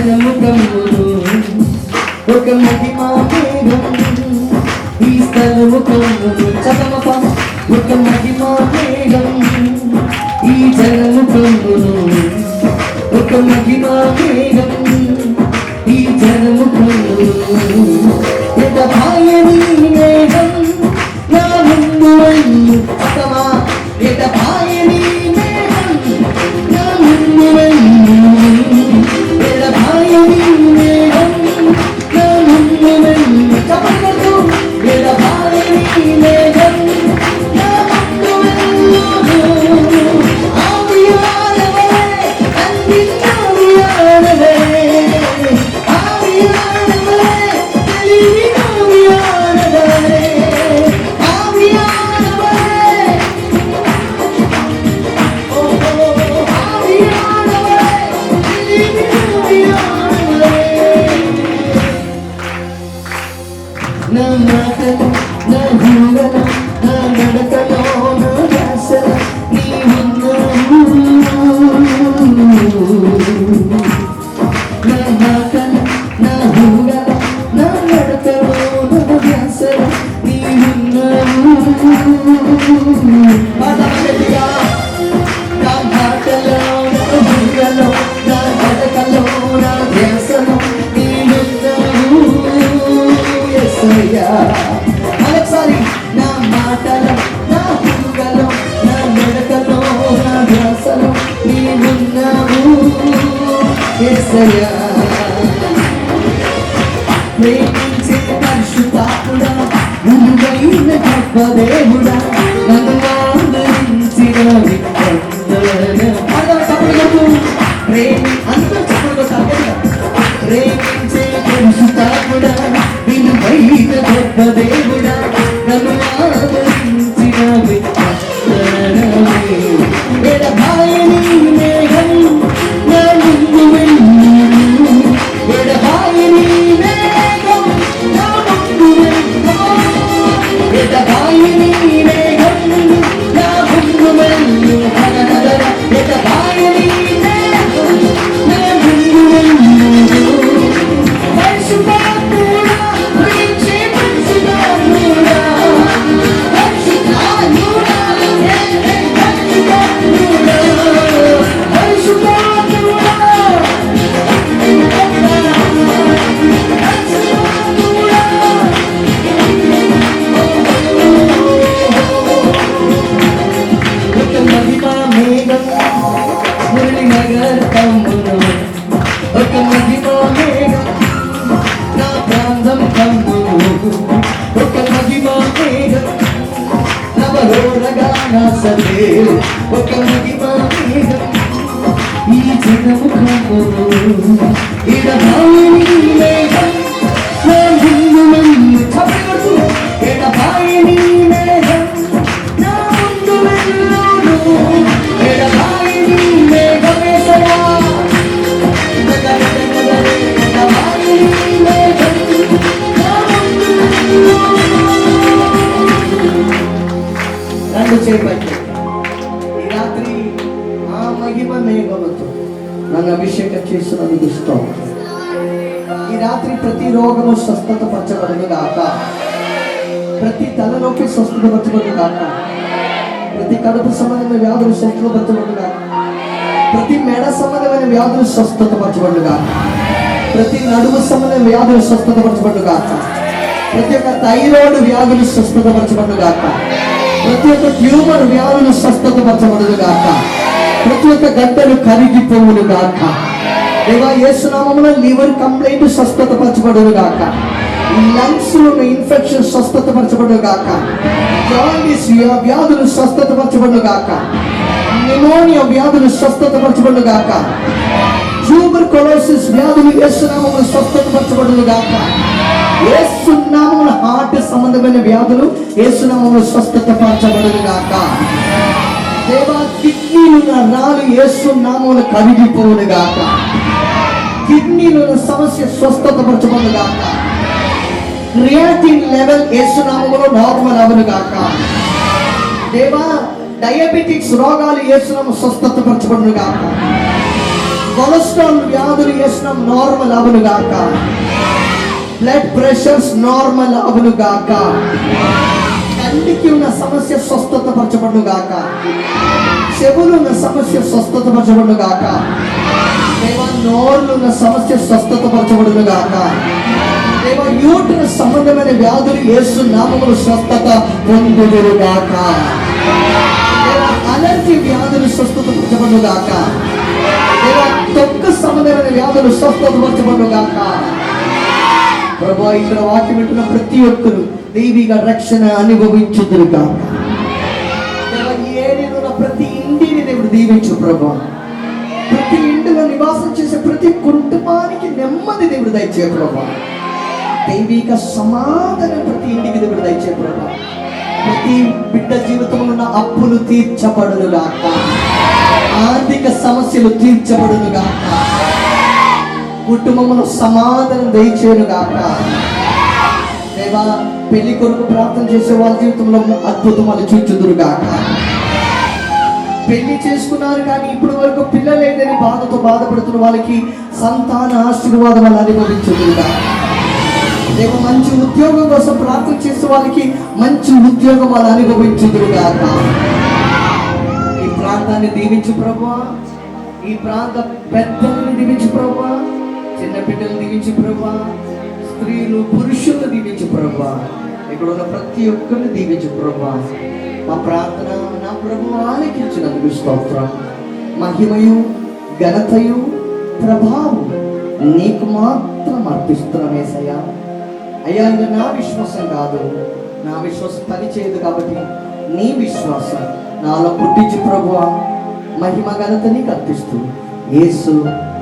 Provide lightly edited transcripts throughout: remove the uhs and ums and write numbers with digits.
జనము కమ్మును ఒక మహిమా మేఘం ఈ స్థలము కమ్మును చదమప ఒక మహిమా మేఘం ఈ జనము కమ్మును ఒక మహిమా మేఘం ఈ జనము కమ్మును ఎడబాయని మేఘం నా ముందు వెళ్ళు చదమా ఎడబాయని మేఘం నా ముందు వెళ్ళు ఎడబాయని మేఘం నా ముందు వెళ్ళు చదవదు ఎడబాయని మేఘం నా ముందు వెళ్ళు ఆవియానవే అందినావియానవే ఆవియానవే తెలివి ఆవియానవే ఆవియానవే ఓ ఆవియానవే తెలివి ఆవియానవే నా మాటలు నా ఊహలు నా నడకలో నా ధ్యాసలో నీవున్నావు నా మాటలు నా ఊహలు నా నడకలో నా ధ్యాసలో నీవున్నావు పాదమగతిగా నా మాటలో నా ఊహలు నా నడకలో నా ధ్యాసలో నీవున్నావు యేసయ్యా మరొకసారి నా మాటలో నా ఊహలో నా నడకలో నా ధ్యాసలో నీవున్నావు యేసయ్యా ప్రేమించే పరిశుద్ధాత్ముడా విలువైన గొప్ప దేవుడా నన్ను ఆదరించిన ప్రేమించే పరిశుద్ధాత్ముడా విలువైన గొప్ప దేవుడా నన్ను ఆదరించిన ఎడబాయని మేఘం నా ముందు వెళ్ళు ఎడబాయని మేఘం నా ముందు వెళ్ళు ఎడబాయని మేఘం నా ముందు వెళ్ళు ఎడబాయని మేఘం నా ముందు వెళ్ళు పరిశుద్ధాత్ముడా ప్రేమించే పరిశుద్ధాత్ముడా పరిశుద్ధాత్ముడా పరిశుద్ధాత్ముడా ఒక మహిమా మేఘం మురళి నగర్ కమ్మును ఒక మహిమా మేఘం నా ప్రాంతం కమ్మును ఒక మహిమా మేఘం నవరోరగా నా సదే ఒక మహిమా మేఘం ఈ జనము కమ్మును ఎడబాయని మేఘం నా ముందు వెళ్ళు చప్పట్లు ఎడబాయని మేఘం నా ముందు వెళ్ళు ఎడబాయని మేఘం యేసయ్యా ఎడబాయని మేఘం నా ముందు వెళ్ళు నన్ను చేపట్టి ఈ రాత్రి ఆ మహిమ మేఘముతో నన్ను అభిషేకం చేసినందుకు స్తోత్రం. ఈ రాత్రి ప్రతి రోగము స్వస్థత పరచబడును గాక, ప్రతి తలనొప్పి స్వస్థత పరచబడును గాక, ప్రతి కడుపు సంబంధమైన వ్యాధులు స్వస్థత పరచబడును గాక, ప్రతి మెడ సంబంధమైన వ్యాధులు స్వస్థత పరచబడును గాక, ప్రతి నడుము సంబంధమైన వ్యాధులు స్వస్థత పరచబడును గాక, ప్రతి ఒక్క థైరాయిడ్ వ్యాధులు స్వస్థత పరచబడును గాక, ప్రతి ఒక్క ట్యూమర్ వ్యాధులు స్వస్థత పరచబడును గాక, ప్రతి ఒక్క గడ్డలు కరిగిపోవును గాక. దేవా యేసు నామములో లివర్ కంప్లైంట్ స్వస్థత పరచబడును గాక, లంగ్స్ లో ఇన్ఫెక్షన్ స్వస్థత పరచబడును గాక, జాండీస్ వ్యాధులు స్వస్థత పరచబడును గాక, నిమోనియా వ్యాధులు స్వస్థత పరచబడును గాక, ట్యూబర్కులోసిస్ వ్యాధులు యేసు నామములో స్వస్థత పరచబడును గాక, యేసు నామములో హార్ట్ సంబంధమైన వ్యాధులు యేసు నామములో స్వస్థత పరచబడును గాక. దేవా కిడ్నీలు రాళ్ళు యేసు నామములో కరిగిపోవును గాక, కిడ్నీలో సమస్య స్వస్థత పరచబడును గాక, క్రియాటిన్ లెవెల్ యేసు నామములో నార్మల్ అవును గాక. దేవా డయాబెటిక్స్ రోగాలు యేసు నామములో స్వస్థత పరచబడును గాక, కొలెస్ట్రాల్ వ్యాధులు వేసినాం నార్మల్ అవును గాక. బ్లడ్ ప్రెషర్స్ నార్మల్ అవును గాక. కంటికి ఉన్న సమస్య స్వస్థత పరచబడును గాక. చెవులు ఉన్న సమస్య స్వస్థత పరచబడును గాక. దేవా నోళ్ళు ఉన్న సమస్య స్వస్థత పరచబడును గాక. దేవా యూట్రస్ సంబంధమైన వ్యాధులు యేసు నామములో స్వస్థత పొందుదురు గాక. దేవా అలర్జీ వ్యాధులు స్వస్థత పరచబడును గాక. దేవా తొక్కు సంబంధమైన వ్యాధులు స్వస్థత పరచబడును గాక. ప్రభువా ఇక్కడ వాక్యం వింటున్న ప్రతి ఒక్కరు దైవిక రక్షణ అనుభవించుదురు గాక. దేవా ఈ ఏరియాలో ప్రతి ఇంటిని దేవుడు దీవించు ప్రభువా. ప్రతి ఇంటిలో నివాసం చేసే ప్రతి కుటుంబానికి నెమ్మది దేవుడు దయచే ప్రభువా. దైవిక సమాధానం ప్రతి ఇంటికి దేవుడు దయచే ప్రభువా. ప్రతి బిడ్డ జీవితంలో ఉన్న అప్పులు తీర్చబడును గాక. ఆర్థిక సమస్యలు తీర్చబడును గాక. కుటుంబంలో సమాధానం దయచేయును గాక. దేవా పెళ్లి కొరకు ప్రార్థన చేసే వాళ్ళ జీవితంలో అద్భుతమాలు చూచుదురు గాక. పెళ్లి చేసుకున్నారు కానీ ఇప్పటి వరకు పిల్లలు లేదని బాధతో బాధపడుతున్న వాళ్ళకి సంతాన ఆశీర్వాదం అనుభవించుదురు గాక. దేవా మంచి ఉద్యోగం కోసం ప్రార్థన చేసే వాళ్ళకి మంచి ఉద్యోగం వాళ్ళు అనుభవించుదురు గాక. ఈ ప్రాంతాన్ని దీవించు ప్రభువా. ఈ ప్రాంత పెద్దలను దీవించు ప్రభువా. చిన్న బిడ్డలు దీవించు ప్రభువా. స్త్రీలు పురుషులను దీవించు ప్రభువా. ఇక్కడ ఉన్న ప్రతి ఒక్కరిని దీవించు ప్రభువా. మా ప్రార్థన నా ప్రభువు ఆలకించినందుకు స్తోత్రం. మహిమయు ఘనతయు ప్రభావం నీకు మాత్రం అర్పిస్తున్నాం యేసయ్యా. అయ్యా ఇంకా నా విశ్వాసం కాదు, నా విశ్వాసం పని చేయదు కాబట్టి నీ విశ్వాసం నాలో పుట్టించు ప్రభువా. మహిమ ఘనత నీకు అర్పిస్తూ యేసు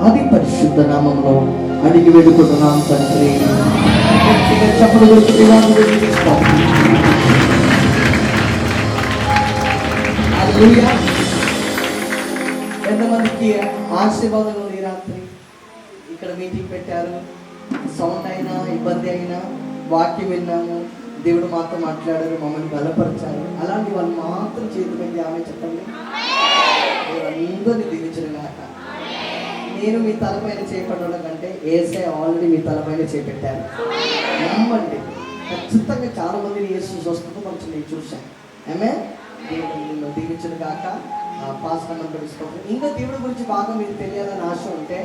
అతి పరిశుద్ధ నామంలో అడిగి వేడుకుంటున్నాం తండ్రి. చెప్పడు ఎంతమందికి ఆశీర్వాదం ఉంది రాత్రి ఇక్కడ మీటింగ్ పెట్టారు. సౌండ్ అయినా ఇబ్బంది అయినా వాక్యం విన్నాము, దేవుడు మాతో మాట్లాడారు, మమ్మల్ని బలపరిచారు. అలాంటి వాళ్ళు మాత్రం చేతి పెట్టి ఆమె చెప్పండి. అందరినీ దీవించిన గాక. నేను మీ తలపైన చేపట్టడం కంటే యేసే ఆల్రెడీ మీ తలపైన చేపెట్టారు. నమ్మండి, ఖచ్చితంగా చాలా మందిని యేసు స్వస్థత పరచని చూశాను. ఆమె దేవుడు దీవించిన గాక. పాస్టర్ నడిపిస్తాను. ఇంకా దేవుడి గురించి బాగా మీకు తెలియాలని ఆశ ఉంటే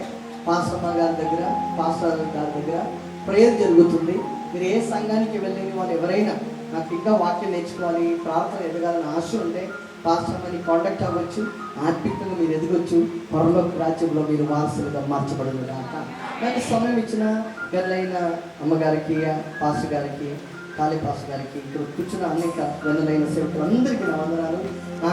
పాస్టమ్మ గారి దగ్గర, పాస్టర్ గారి దగ్గర ప్రేయర్ జరుగుతుంది. మీరు ఏ సంఘానికి వెళ్ళిన వాళ్ళు ఎవరైనా నాకు ఇంకా వాక్యం నేర్చుకోవాలి, ప్రార్థన ఎదగాలని ఆశ ఉంటే పాస్టర్ని కాంటాక్ట్ అవ్వచ్చు. ఆత్మికంగా మీరు ఎదగొచ్చు. పరలోక రాజ్యంలో మీరు వారసులుగా మార్చబడదు కాక. నాకు సమయం ఇచ్చిన గల్లైన అమ్మగారికి, పాస్టర్ గారికి, కాళీ పాస్టర్ గారికి, ఇక్కడ కూర్చున్న అనేక వెన్నలైన సేవకులు అందరికీ నా వందనాలు. నాకు